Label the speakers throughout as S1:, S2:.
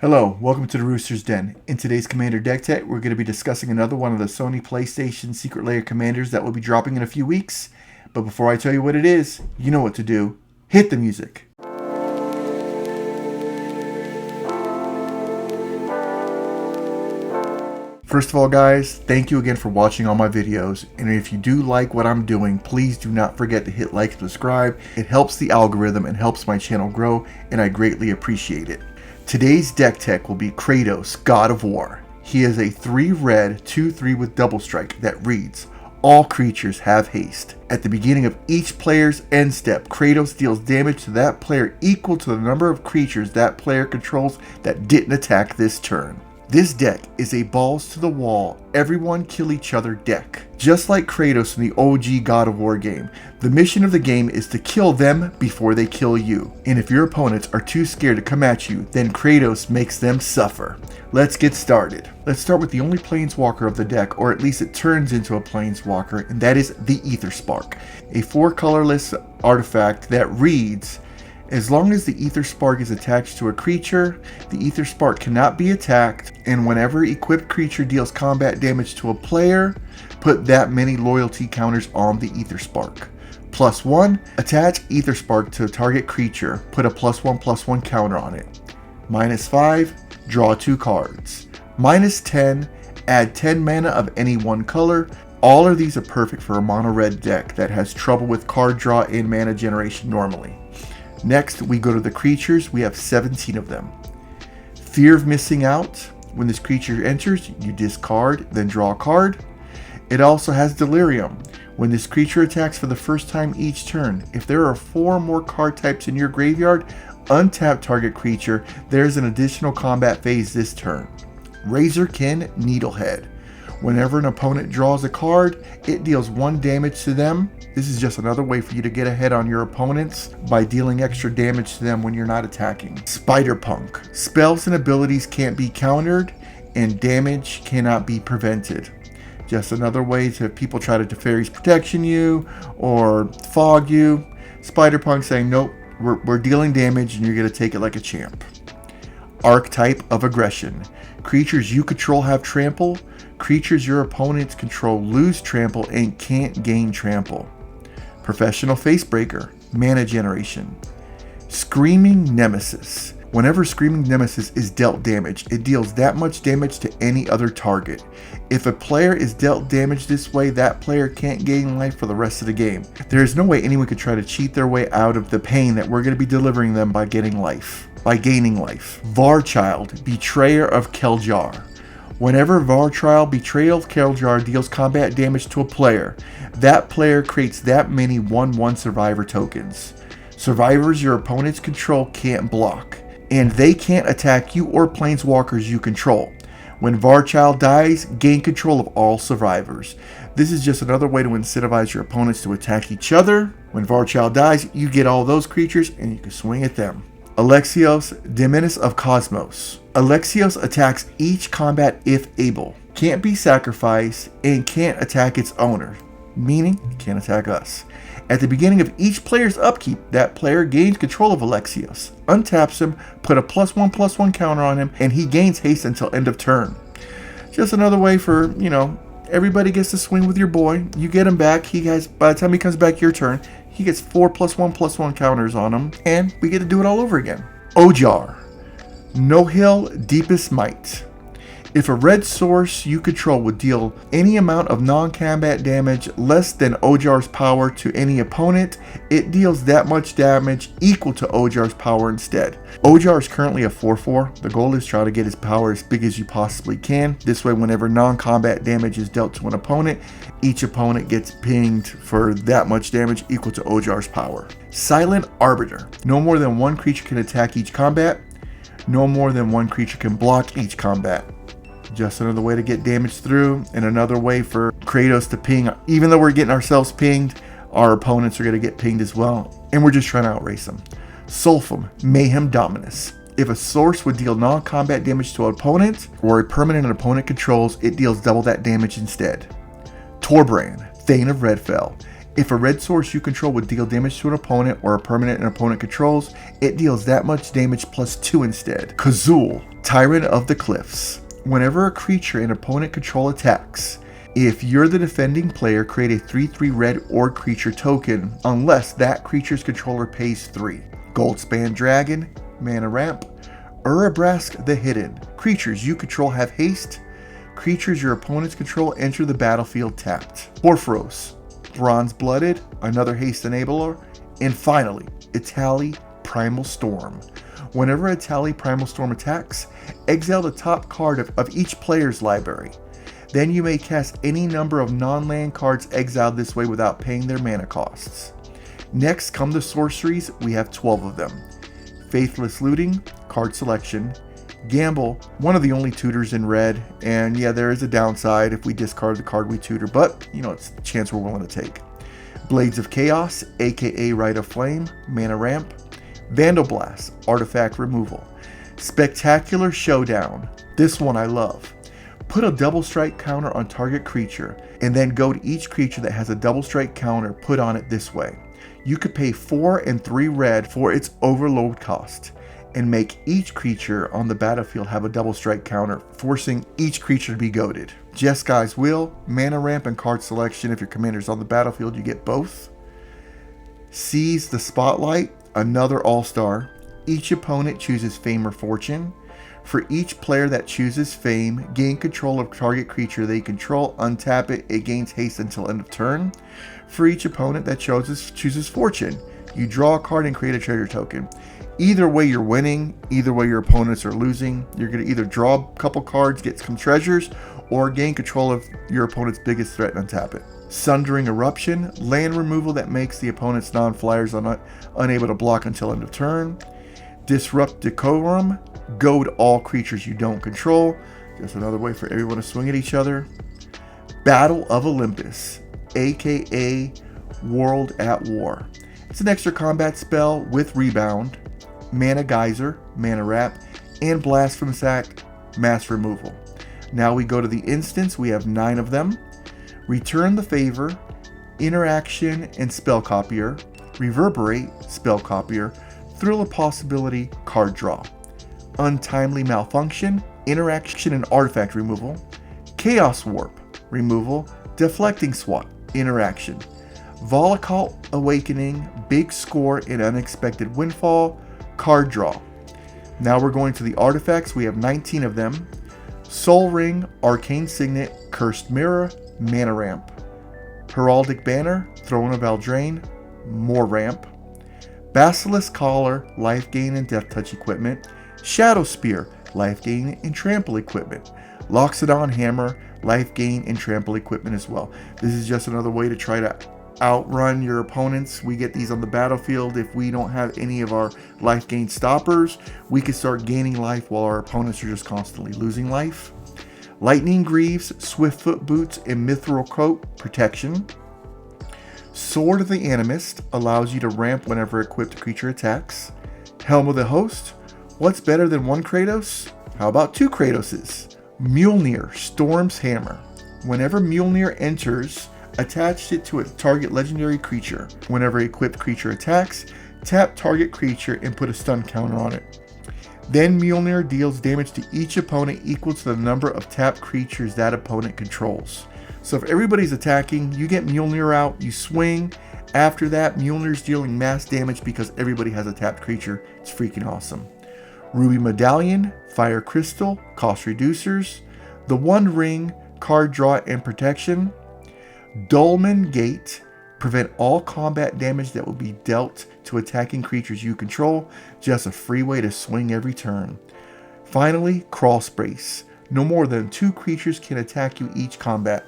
S1: Hello, welcome to the Rooster's Den. In today's Commander Deck Tech, we're going to be discussing another one of the Sony PlayStation Secret Lair commanders that will be dropping in a few weeks. But before I tell you what it is, you know what to do. Hit the music. First of all, guys, thank you again for watching all my videos. And if you do like what I'm doing, please do not forget to hit like and subscribe. It helps the algorithm and helps my channel grow, and I greatly appreciate it. Today's deck tech will be Kratos, God of War. He is a 3 red, 2/3 with double strike that reads, all creatures have haste. At the beginning of each player's end step, Kratos deals damage to that player equal to the number of creatures that player controls that didn't attack this turn. This deck is a balls to the wall, everyone kill each other deck. Just like Kratos in the OG God of War game, the mission of the game is to kill them before they kill you. And if your opponents are too scared to come at you, then Kratos makes them suffer. Let's get started. Let's start with the only planeswalker of the deck, or at least it turns into a planeswalker, and that is the Ether Spark, a 4 colorless artifact that reads, as long as the Ether Spark is attached to a creature, the Ether Spark cannot be attacked, and whenever equipped creature deals combat damage to a player, put that many loyalty counters on the Ether Spark. +1, attach Ether Spark to a target creature, put a +1/+1 counter on it. -5, draw 2 cards. -10, add 10 mana of any one color. All of these are perfect for a mono red deck that has trouble with card draw and mana generation normally. Next, we go to the creatures. We have 17 of them. Fear of missing out. When this creature enters, you discard, then draw a card. It also has Delirium. When this creature attacks for the first time each turn, if there are 4 or more card types in your graveyard, untap target creature. There's an additional combat phase this turn. Razorkin Needlehead. Whenever an opponent draws a card, it deals 1 damage to them. This is just another way for you to get ahead on your opponents by dealing extra damage to them when you're not attacking. Spiderpunk. Spells and abilities can't be countered, and damage cannot be prevented. Just another way to if people try to Teferi's Protection you or fog you. Spiderpunk saying, nope, we're dealing damage and you're going to take it like a champ. Archetype of Aggression. Creatures you control have trample. Creatures your opponents control lose trample and can't gain trample. Professional Facebreaker, mana generation. Screaming Nemesis. Whenever Screaming Nemesis is dealt damage, it deals that much damage to any other target. If a player is dealt damage this way, that player can't gain life for the rest of the game. There is no way anyone could try to cheat their way out of the pain that we're going to be delivering them by gaining life. Varchild, Betrayer of Keljar. Whenever Varchild, Betrayer of Keljar deals combat damage to a player, that player creates that many 1/1 survivor tokens. Survivors your opponents control can't block, and they can't attack you or planeswalkers you control. When Varchild dies, gain control of all survivors. This is just another way to incentivize your opponents to attack each other. When Varchild dies, you get all those creatures and you can swing at them. Alexios, Demoness of Cosmos. Alexios attacks each combat if able, can't be sacrificed, and can't attack its owner, meaning it can't attack us. At the beginning of each player's upkeep, that player gains control of Alexios, untaps him, put a +1/+1 counter on him, and he gains haste until end of turn. Just another way for, everybody gets to swing with your boy. You get him back. By the time he comes back your turn, he gets 4 +1/+1 counters on him, and we get to do it all over again. Ojar. Nohil Deepest Might. If a red source you control would deal any amount of non-combat damage less than Ojar's power to any opponent, it deals that much damage equal to Ojar's power instead. Ojar is currently a 4/4. The goal is try to get his power as big as you possibly can. This way, whenever non-combat damage is dealt to an opponent, each opponent gets pinged for that much damage equal to Ojar's power. Silent Arbiter. No more than 1 creature can attack each combat. No more than 1 creature can block each combat. Just another way to get damage through, and another way for Kratos to ping. Even though we're getting ourselves pinged, our opponents are going to get pinged as well, and we're just trying to outrace them. Sulfum, Mayhem Dominus. If a source would deal non-combat damage to an opponent, or a permanent an opponent controls, it deals double that damage instead. Torbrand, Thane of Redfell. If a red source you control would deal damage to an opponent or a permanent an opponent controls, it deals that much damage +2 instead. Kazul, Tyrant of the Cliffs. Whenever a creature an opponent control attacks, if you're the defending player, create a 3/3 red orc creature token unless that creature's controller pays 3. Goldspan Dragon, mana ramp. Urabrask the Hidden. Creatures you control have haste. Creatures your opponents control enter the battlefield tapped. Porphyros, Bronze Blooded, another haste enabler. And finally, Etali Primal Storm. Whenever Etali Primal Storm attacks, exile the top card of each player's library. Then you may cast any number of non-land cards exiled this way without paying their mana costs. Next come the sorceries, we have 12 of them. Faithless Looting, card selection. Gamble, one of the only tutors in red, and yeah, there is a downside if we discard the card we tutor, but it's a chance we're willing to take. Blades of Chaos, aka Rite of Flame, mana ramp. Vandal Blast, artifact removal. Spectacular Showdown, this one I love. Put a double strike counter on target creature, and then go to each creature that has a double strike counter put on it this way. You could pay 4 and 3 red for its overload cost, and make each creature on the battlefield have a double strike counter, forcing each creature to be goaded. Jeskai Wheel, mana ramp and card selection. If your commander's on the battlefield, you get both. Seize the Spotlight, another all-star. Each opponent chooses Fame or Fortune. For each player that chooses Fame, gain control of target creature they control, untap it, it gains haste until end of turn. For each opponent that chooses Fortune, you draw a card and create a treasure token. Either way you're winning, either way your opponents are losing. You're going to either draw a couple cards, get some treasures, or gain control of your opponent's biggest threat and untap it. Sundering Eruption, land removal that makes the opponent's non-flyers unable to block until end of turn. Disrupt Decorum, goad all creatures you don't control. Just another way for everyone to swing at each other. Battle of Olympus, aka World at War. It's an extra combat spell with rebound, mana geyser, mana wrap, and blast from sack, mass removal. Now we go to the instance, we have 9 of them. Return the Favor, Interaction and Spell Copier, Reverberate, Spell Copier, Thrill of Possibility, card draw. Untimely Malfunction, Interaction and Artifact removal. Chaos Warp, removal. Deflecting Swat, interaction. Volacult Awakening, big score and unexpected windfall, card draw. Now we're going to the artifacts, we have 19 of them. Soul Ring, Arcane Signet, Cursed Mirror, mana ramp. Heraldic Banner, Throne of Eldraine, more ramp. Basilisk Collar, life gain and death touch equipment. Shadow Spear, life gain and trample equipment. Loxodon Hammer, life gain and trample equipment as well. This is just another way to try to outrun your opponents. We get these on the battlefield. If we don't have any of our life gain stoppers, we can start gaining life while our opponents are just constantly losing life. Lightning Greaves, Swiftfoot Boots, and Mithril Coat, protection. Sword of the Animist allows you to ramp whenever equipped creature attacks. Helm of the Host, what's better than one Kratos? How about 2 Kratoses? Mjolnir, Storm's Hammer. Whenever Mjolnir enters, attach it to a target legendary creature. Whenever equipped creature attacks, tap target creature and put a stun counter on it. Then Mjolnir deals damage to each opponent equal to the number of tapped creatures that opponent controls. So if everybody's attacking, you get Mjolnir out, you swing. After that, Mjolnir's dealing mass damage because everybody has a tapped creature. It's freaking awesome. Ruby Medallion, Fire Crystal, cost reducers. The One Ring, card draw and protection. Dolmen Gate, prevent all combat damage that will be dealt to attacking creatures you control. Just a free way to swing every turn. Finally, Crawl Space. No more than 2 creatures can attack you each combat.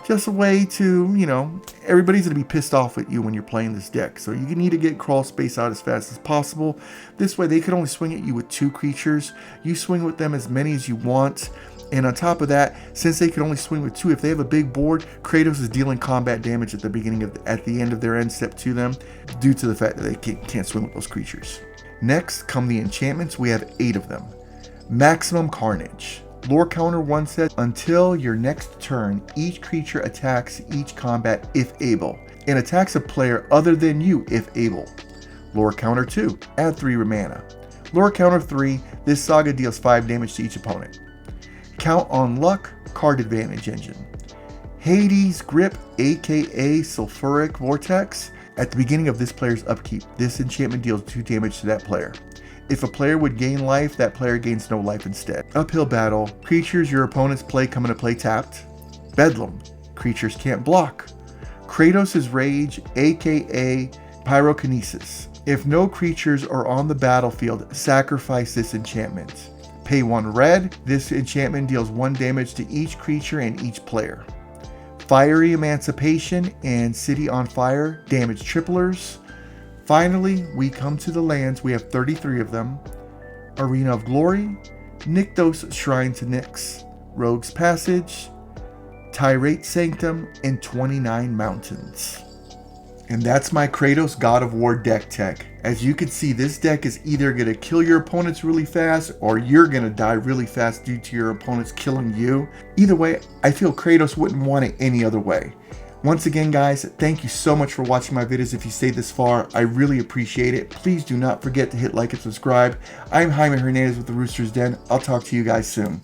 S1: Just a way to, everybody's going to be pissed off at you when you're playing this deck. So you need to get Crawl Space out as fast as possible. This way they can only swing at you with 2 creatures. You swing with them as many as you want. And on top of that, since they can only swing with 2, if they have a big board, Kratos is dealing combat damage at the end of their end step to them, due to the fact that they can't swing with those creatures. Next come the enchantments. We have 8 of them. Maximum Carnage. Lore counter 1 says, until your next turn, each creature attacks each combat if able, and attacks a player other than you if able. Lore counter 2, add 3 mana. Lore counter 3, this saga deals 5 damage to each opponent. Count on luck, card advantage engine. Hades Grip, aka Sulfuric Vortex. At the beginning of this player's upkeep, this enchantment deals 2 damage to that player. If a player would gain life, that player gains no life instead. Uphill Battle, creatures your opponents play come into play tapped. Bedlam, creatures can't block. Kratos' Rage, aka Pyrokinesis. If no creatures are on the battlefield, sacrifice this enchantment. Pay 1 red, this enchantment deals 1 damage to each creature and each player. Fiery Emancipation and City on Fire, damage triplers. Finally, we come to the lands. We have 33 of them. Arena of Glory, Nykthos Shrine to Nyx, Rogue's Passage, Tyrate Sanctum, and 29 Mountains. And that's my Kratos God of War deck tech. As you can see, this deck is either going to kill your opponents really fast, or you're going to die really fast due to your opponents killing you. Either way, I feel Kratos wouldn't want it any other way. Once again, guys, thank you so much for watching my videos. If you stayed this far, I really appreciate it. Please do not forget to hit like and subscribe. I'm Jaime Hernandez with the Rooster's Den. I'll talk to you guys soon.